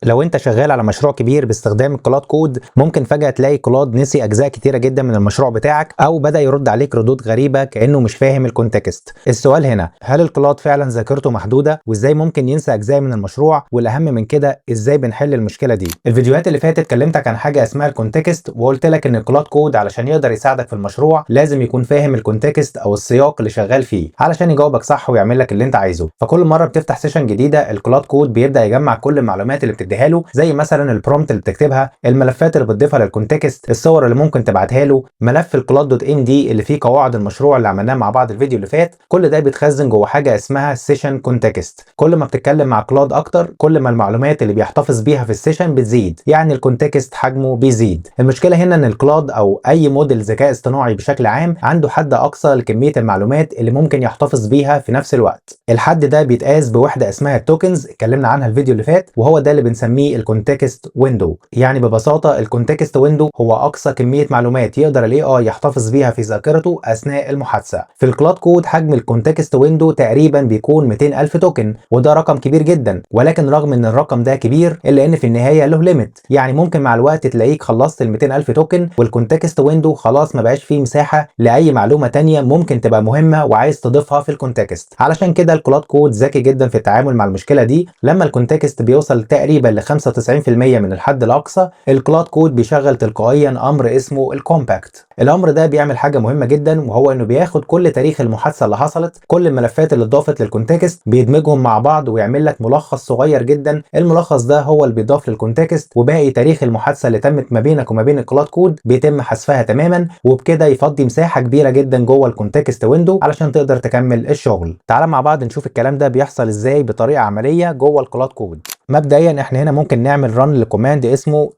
لو انت شغال على مشروع كبير باستخدام الكلاد كود، ممكن فجأة تلاقي كلاد نسي اجزاء كتيرة جدا من المشروع بتاعك، او بدأ يرد عليك ردود غريبة كأنه مش فاهم الكونتكست. السؤال هنا، هل الكلاد فعلا ذاكرته محدودة؟ وازاي ممكن ينسى اجزاء من المشروع؟ والاهم من كده، ازاي بنحل المشكلة دي؟ الفيديوهات اللي فاتت كلمتك عن حاجة اسمها الكونتكست، وقلت لك ان الكلاد كود علشان يقدر يساعدك في المشروع لازم يكون فاهم الكونتكست او السياق اللي شغال فيه علشان يجاوبك صح ويعمل لك اللي انت عايزه. فكل مرة بتفتح سيشن جديدة، الكلاد كود بيبدأ يجمع كل المعلومات اللي بتديها له، زي مثلا البرومبت اللي بتكتبها، الملفات اللي بتضيفها للكونتكست، الصور اللي ممكن تبعتها له، ملف الكلاد دوت ام دي اللي فيه قواعد المشروع اللي عملناه مع بعض الفيديو اللي فات. كل ده بيتخزن جوه حاجه اسمها سيشن كونتكست. كل ما بتتكلم مع كلاد اكتر، كل ما المعلومات اللي بيحتفظ بيها في السيشن بتزيد، يعني الكونتكست حجمه بيزيد. المشكله هنا ان الكلاد او اي موديل ذكاء اصطناعي بشكل عام عنده حد اقصى لكميه المعلومات اللي ممكن يحتفظ بيها في نفس الوقت. الحد ده بيتقاس بوحده اسمها التوكنز، اتكلمنا عنها الفيديو اللي فات، وهو ده اللي بنسميه الكونتكست ويندو. يعني ببساطه الكونتكست ويندو هو اقصى كميه معلومات يقدر الاي اي يحتفظ بيها في ذاكرته اثناء المحادثه. في الكلاد كود حجم الكونتكست ويندو تقريبا بيكون 200,000 توكن، وده رقم كبير جدا. ولكن رغم ان الرقم ده كبير الا ان في النهايه له ليميت، يعني ممكن مع الوقت تلاقيك خلصت ال 200,000 توكن والكونتكست ويندو خلاص ما بقاش فيه مساحه لاي معلومه تانية ممكن تبقى مهمه وعايز تضيفها في الكونتكست. علشان كده الكلاد كود ذكي جدا في التعامل مع المشكله دي. لما الكونتكست بيوصل تقريبا ل 95% من الحد الاقصى، الكلاد كود بيشغل تلقائيا امر اسمه الكومباكت. الامر ده بيعمل حاجه مهمه جدا، وهو انه بياخد كل تاريخ المحادثه اللي حصلت، كل الملفات اللي اتضافت للكونتكست، بيدمجهم مع بعض ويعمل لك ملخص صغير جدا. الملخص ده هو اللي بيضاف للكونتكست، وباقي تاريخ المحادثه اللي تمت ما بينك وما بين الكلاد كود بيتم حذفها تماما، وبكده يفضي مساحه كبيره جدا جوه الكونتكست ويندو علشان تقدر تكمل الشغل. تعال مع بعض نشوف الكلام ده بيحصل ازاي بطريقه عمليه جوه الكلاد كود. مبدئيا احنا هنا ممكن نعمل رن لكوماند اسمه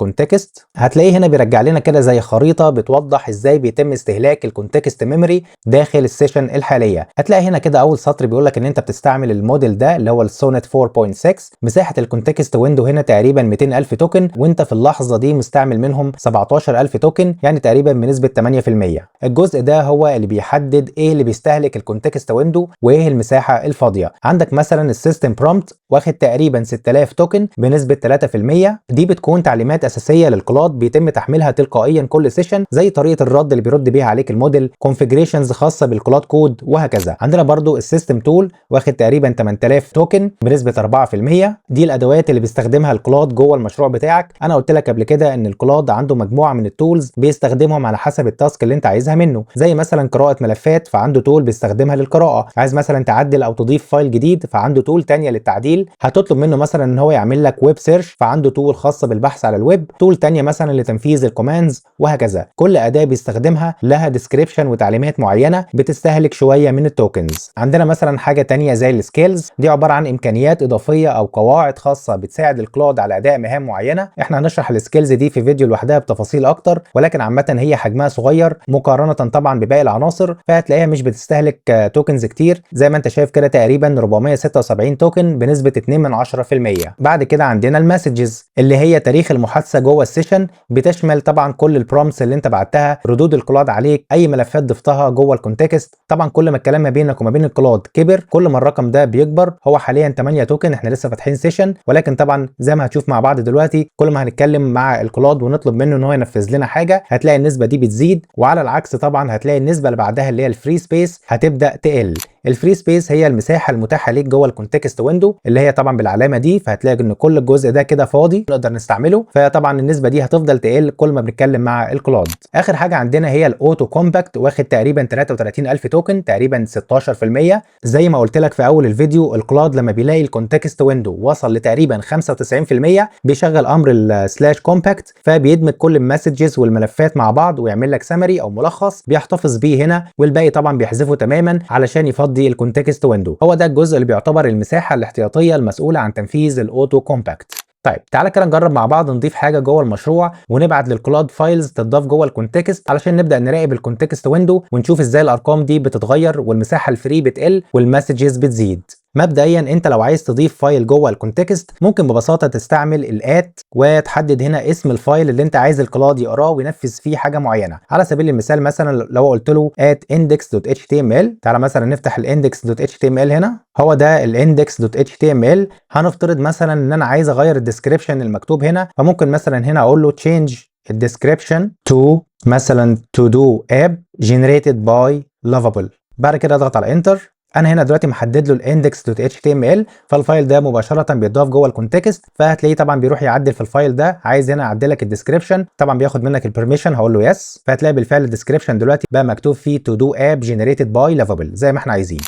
/context. هتلاقيه هنا بيرجع لنا كده زي خريطه بتوضح ازاي بيتم استهلاك الكونتكست ميموري داخل السيشن الحاليه. هتلاقي هنا كده اول سطر بيقول لك ان انت بتستعمل الموديل ده اللي هو السونيت 4.6. مساحه الكونتكست ويندو هنا تقريبا 200,000 توكن، وانت في اللحظه دي مستعمل منهم 17,000 توكن، يعني تقريبا بنسبه 8%. الجزء ده هو اللي بيحدد ايه اللي بيستهلك الكونتكست ويندو وايه المساحه الفاضيه. عندك مثلا السيستم برومبت واخد تقريبا 6000 توكن بنسبه 3%. دي بتكون تعليمات اساسيه للكلاد بيتم تحميلها تلقائيا كل سيشن، زي طريقه الرد اللي بيرد بيها عليك الموديل، كونفيجريشنز خاصه بالكلاد كود، وهكذا. عندنا برضو السيستم تول واخد تقريبا 8000 توكن بنسبه 4%. دي الادوات اللي بيستخدمها الكلاد جوه المشروع بتاعك. انا قلت لك قبل كده ان الكلاد عنده مجموعه من التولز بيستخدمهم على حسب التاسك اللي انت عايزها منه، زي مثلا قراءه ملفات فعنده تول بيستخدمها للقراءه، عايز مثلا تعدل او تضيف فايل جديد فعنده تول تانية للتعديل، هتطلب منه مثلا ان هو يعمل لك ويب سيرش فعنده تول خاصه بالبحث على الويب، تول تانية مثلا لتنفيذ الكوماندز، وهكذا. كل اداه بيستخدمها لها ديسكريبشن وتعليمات معينه بتستهلك شويه من التوكنز. عندنا مثلا حاجه تانية زي السكيلز، دي عباره عن امكانيات اضافيه او قواعد خاصه بتساعد الكلاد على اداء مهام معينه. احنا هنشرح السكيلز دي في فيديو لوحدها بتفاصيل اكتر، ولكن عامه هي حجمها صغير مقارنه طبعا بباقي العناصر، فهتلاقيها مش بتستهلك توكنز كتير. زي ما انت شايف كده تقريبا 476 توكن بنسبه 2%. بعد كده عندنا المسجز اللي هي تاريخ المحادثه جوه السيشن، بتشمل طبعا كل البرومبتس اللي انت بعتها، ردود الكلاد عليك، اي ملفات ضفتها جوه الكونتكست. طبعا كل ما الكلام ما بينك وما بين الكلاد كبر، كل ما الرقم ده بيكبر. هو حاليا 8 توكن، احنا لسه فاتحين سيشن، ولكن طبعا زي ما هتشوف مع بعض دلوقتي كل ما هنتكلم مع الكلاد ونطلب منه ان هو ينفذ لنا حاجه هتلاقي النسبه دي بتزيد، وعلى العكس طبعا هتلاقي النسبه اللي بعدها اللي هي الفري سبيس هتبدا تقل. الفري سبيس هي المساحه المتاحه ليك جوه الكونتكست ويندو اللي هي طبعا بالعلامه دي، فهتلاقي ان كل الجزء ده كده فاضي نقدر نستعمله، فطبعا النسبه دي هتفضل تقل كل ما بنتكلم مع الكلاد. اخر حاجه عندنا هي الاوتو كومباكت واخد تقريبا 33,000 توكن، تقريبا 16%. زي ما قلت لك في اول الفيديو، الكلاد لما بيلاقي الكونتكست ويندو وصل لتقريبا 95% بيشغل امر السلاش كومباكت، فبيدمج كل المسجز والملفات مع بعض ويعمل لك سمري او ملخص بيحتفظ بيه هنا، والباقي طبعا بيحذفه تماما علشان يفضي الكونتكست ويندو. هو ده الجزء اللي بيعتبر المساحه الاحتياطيه المسؤوله عن تنفيذ الاوتو كومباكت. طيب تعالى كده نجرب مع بعض نضيف حاجه جوه المشروع ونبعت للكلاد فايلز تتضاف جوه الكونتكست علشان نبدا نراقب الكونتكست ويندو ونشوف ازاي الارقام دي بتتغير والمساحه الفري بتقل والمسجز بتزيد. مبدئيا انت لو عايز تضيف فايل جوه الكونتكست ممكن ببساطه تستعمل الات وتحدد هنا اسم الفايل اللي انت عايز الكلاد يقراه وينفذ فيه حاجه معينه. على سبيل المثال مثلا لو قلت له @index.html، تعالى مثلا نفتح الindex.html هنا، هو ده الindex.html. هنفترض مثلا ان انا عايز اغير الديسكريبشن المكتوب هنا، فممكن مثلا هنا اقول له change الديسكريبشن to مثلا to do app generated by lovable. بعد كده اضغط على انتر. انا هنا دلوقتي محدد له الindex.html، فالفايل ده مباشره بيتضاف جوه الكونتكست، فهتلاقيه طبعا بيروح يعدل في الفايل ده. عايز هنا اعدلك الديسكريبشن، طبعا بياخد منك البرميشن، هقول له يس، فهتلاقي بالفعل الديسكريبشن دلوقتي بقى مكتوب فيه to do app generated by lovable زي ما احنا عايزين.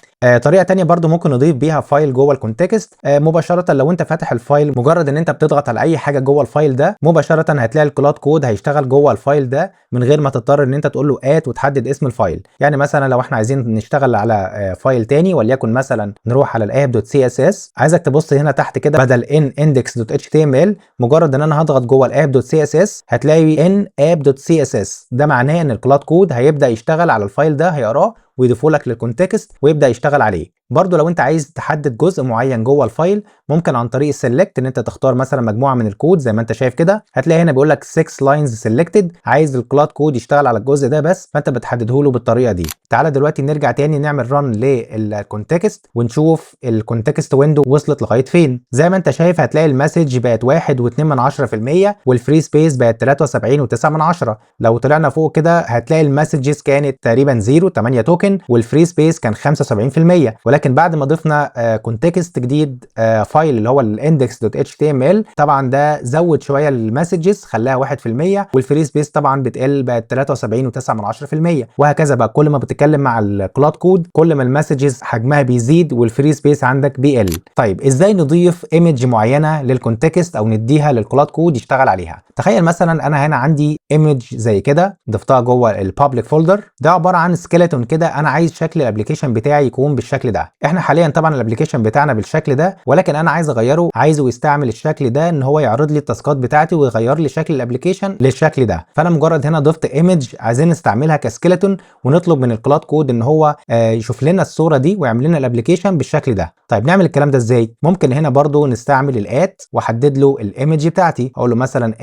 طريقه ثانيه برضو ممكن نضيف بيها فايل جوه الكونتكست مباشره. لو انت فاتح الفايل، مجرد ان انت بتضغط على اي حاجه جوه الفايل ده مباشره هتلاقي الكلاد كود هيشتغل جوه الفايل ده من غير ما تضطر ان انت تقول له وتحدد اسم الفايل. يعني مثلا لو احنا عايزين نشتغل على فايل تاني وليكن مثلا نروح على الاب.css، عايزك تبص هنا تحت كده بدل index.html، مجرد ان انا هضغط جوه الاب.css هتلاقي app.css، ده معناه ان الكلاد كود هيبدا يشتغل على الفايل ده، هيقراه ويضيفه لك للكونتكست ويبدا يشتغل عليه. برضو لو انت عايز تحدد جزء معين جوه الفايل ممكن عن طريق السلكت ان انت تختار مثلا مجموعه من الكود زي ما انت شايف كده. هتلاقي هنا بيقول لك 6 لاينز سيلكتد، عايز الكلاد كود يشتغل على الجزء ده بس، فانت بتحدده له بالطريقه دي. تعالى دلوقتي نرجع تاني نعمل ران للكونتكست ونشوف الكونتكست ويندو وصلت لغايه فين. زي ما انت شايف هتلاقي المسج بقت 1.2% والفري سبيس بقت 73.9. لو طلعنا فوق كده هتلاقي المسجز كانت تقريبا 8 توكن والفري سبيس كان 75%. ولكن بعد ما ضفنا كونتكست جديد فايل اللي هو الindex.html، طبعا ده زود شويه المسجز خلاها 1%، والفري سبيس طبعا بتقل بقت 73.9%. وهكذا بقى كل ما بتتكلم مع الكلاد كود كل ما المسجز حجمها بيزيد والفري سبيس عندك بيقل. طيب ازاي نضيف ايمج معينه للكونتكست او نديها للكلاد كود يشتغل عليها؟ تخيل مثلا انا هنا عندي ايمج زي كده ضفتها جوه البابليك فولدر، ده عباره عن سكيلتون كده، انا عايز شكل الابلكيشن بتاعي يكون بالشكل ده. احنا حاليا طبعا الابلكيشن بتاعنا بالشكل ده، ولكن انا عايز اغيره، عايزه يستعمل الشكل ده ان هو يعرض لي التاسكات بتاعتي ويغير لي شكل الابلكيشن للشكل ده. فانا مجرد هنا ضفت ايمج عايزين نستعملها كسكيلتون ونطلب من الكلاد كود ان هو يشوف لنا الصوره دي ويعمل لنا الابلكيشن بالشكل ده. طيب نعمل الكلام ده ازاي؟ ممكن هنا برضو نستعمل الات واحدد له الايمج بتاعتي، اقول له مثلا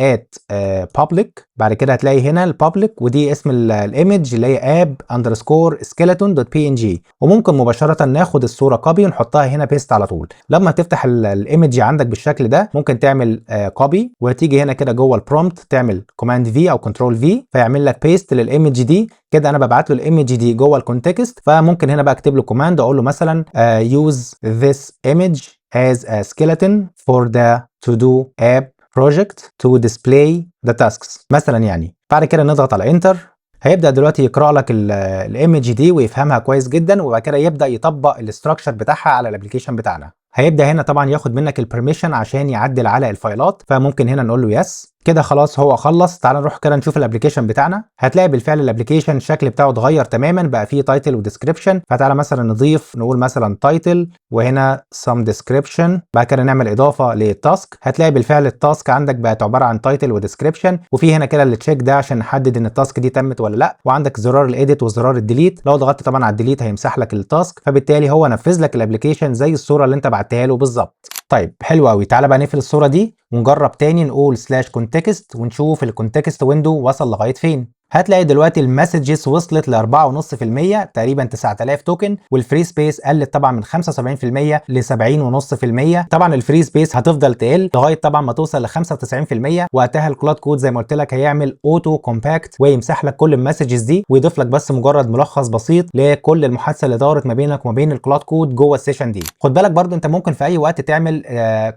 public، بعد كده هتلاقي هنا البابليك ودي اسم الايمج اللي هي app_skeleton.png، وممكن مباشره ناخد الصوره كوبي ونحطها هنا بيست على طول. لما تفتح الايمج عندك بالشكل ده ممكن تعمل كوبي وتيجي هنا كده جوه البرومبت تعمل كوماند في او كنترول في فيعمل لك بيست للايمج دي. كده انا ببعت له الايمج دي جوه الكونتكست، فممكن هنا بقى اكتب له كوماند اقول له مثلا use this image as a skeleton for the to do app project to display the tasks مثلا يعني. بعد كده نضغط على انتر، هيبدا دلوقتي يقرا لك الايمج دي ويفهمها كويس جدا، وبعد كده يبدا يطبق الاستراكشر بتاعها على الابلكيشن بتاعنا. هيبدا هنا طبعا ياخد منك البرميشن عشان يعدل على الفايلات، فممكن هنا نقول له يس. كده خلاص هو خلص. تعال نروح كده نشوف الابلكيشن بتاعنا. هتلاقي بالفعل الابلكيشن الشكل بتاعه اتغير تماما، بقى فيه تايتل وديسكريبشن. فتعالى مثلا نضيف نقول مثلا تايتل وهنا some description، بعد كده نعمل اضافه للتاسك. هتلاقي بالفعل التاسك عندك بقت عباره عن تايتل وديسكريبشن، وفي هنا كده التشيك ده عشان نحدد ان التاسك دي تمت ولا لا، وعندك زرار الايديت وزرار الديليت. لو ضغطت طبعا على الديليت هيمسح لك التاسك، فبالتالي هو نفذ لك الابلكيشن زي الصوره اللي انت بعتها له بالظبط. طيب حلو قوي. تعالى بقى نقفل الصوره دي ونجرب تاني نقول /context ونشوف الكونتكست ويندو وصل لغايه فين. هتلاقي دلوقتي المسجز وصلت ل 4.5% تقريبا 9000 توكن، والفري سبيس قلت طبعا من 75% ل 70.5%. طبعا الفري سبيس هتفضل تقل لغايه طبعا ما توصل ل 95%. وقتها الكلاد كود زي ما قلت لك هيعمل اوتو كومباكت ويمسح لك كل المسجز دي ويضيف لك بس مجرد ملخص بسيط لكل المحادثه اللي دارت ما بينك وما بين الكلاد كود جوه السيشن دي. خد بالك برضو انت ممكن في اي وقت تعمل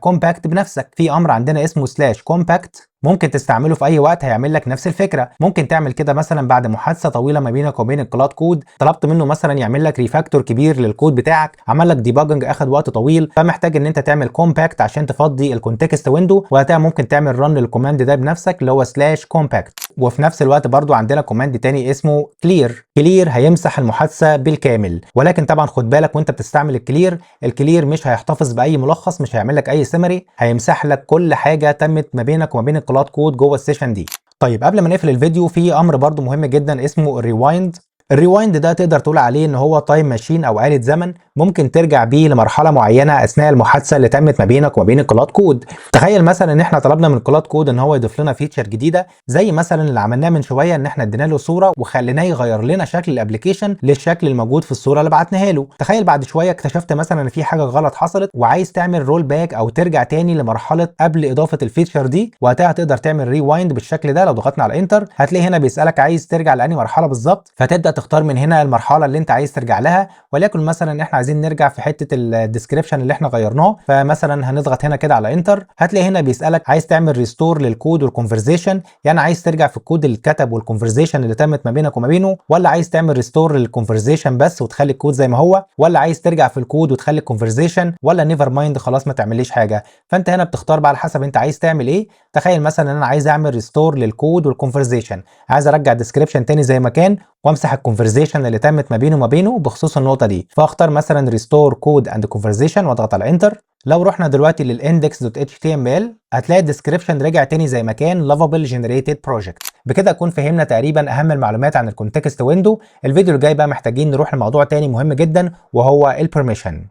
كومباكت بنفسك. في امر عندنا اسمه /compact ممكن تستعمله في اي وقت هيعمل لك نفس الفكره. ممكن تعمل كده مثلا بعد محادثه طويله ما بينك وبين الكلاد كود، طلبت منه مثلا يعمل لك ريفاكتور كبير للكود بتاعك، عمل لك ديباجنج اخد وقت طويل، فمحتاج ان انت تعمل كومباكت عشان تفضي الكونتكست ويندو. وقتها ممكن تعمل رن للكوماند ده بنفسك اللي هو /compact. وفي نفس الوقت برضو عندنا كوماند تاني اسمه كلير هيمسح المحادثه بالكامل. ولكن طبعا خد بالك وانت بتستعمل الكلير مش هيحتفظ باي ملخص، مش هيعمل لك اي سمري، هيمسح لك كل حاجه تمت ما بينك وما بين الكلاد كود جوه السيشن دي. طيب قبل ما نقفل الفيديو في امر برضو مهم جدا اسمه الريوايند. الريوايند ده تقدر تقول عليه ان هو تايم ماشين او آلة زمن ممكن ترجع بيه لمرحله معينه اثناء المحادثه اللي تمت ما بينك وما بين الكلاد كود. تخيل مثلا ان احنا طلبنا من الكلاد كود ان هو يضيف لنا فيتشر جديده، زي مثلا اللي عملناه من شويه ان احنا ادينا له صوره وخليناه يغير لنا شكل الابلكيشن للشكل الموجود في الصوره اللي بعتناها له. تخيل بعد شويه اكتشفت مثلا ان في حاجه غلط حصلت وعايز تعمل رول باك او ترجع تاني لمرحله قبل اضافه الفيتشر دي، وقتها تقدر تعمل ريوايند بالشكل ده. لو ضغطنا على انتر هتلاقي هنا بيسالك عايز ترجع لاني مرحله بالظبط، فتبدا تختار من هنا المرحله اللي انت عايز ترجع لها. وليكن مثلا احنا عايزين نرجع في حته الديسكريبشن اللي احنا غيرناه، فمثلا هنضغط هنا كده على انتر. هتلاقي هنا بيسالك عايز تعمل ريستور للكود والكونفرزيشن، يعني عايز ترجع في الكود اللي اتكتب والكونفرزيشن اللي تمت ما بينك وما بينه، ولا عايز تعمل ريستور للكونفرزيشن بس وتخلي الكود زي ما هو، ولا عايز ترجع في الكود وتخلي الكونفرزيشن، ولا نيفر مايند خلاص ما تعمليش حاجه. فانت هنا بتختار بقى على حسب انت عايز تعمل ايه. تخيل مثلا انا عايز اعمل ريستور للكود والكونفرزيشن، عايز ارجع الديسكريبشن تاني زي ما كان وامسح الكونفرزيشن اللي تمت ما بينه وما بينه بخصوص النقطه دي، فاختار مثلا ريستور كود اند كونفرزيشن واضغط على انتر. لو رحنا دلوقتي للاندكس.html هتلاقي الديسكريبشن رجع تاني زي ما كان lovable generated project. بكده نكون فهمنا تقريبا اهم المعلومات عن الكونتكست ويندو. الفيديو اللي جاي بقى محتاجين نروح لموضوع تاني مهم جدا وهو البرميشن.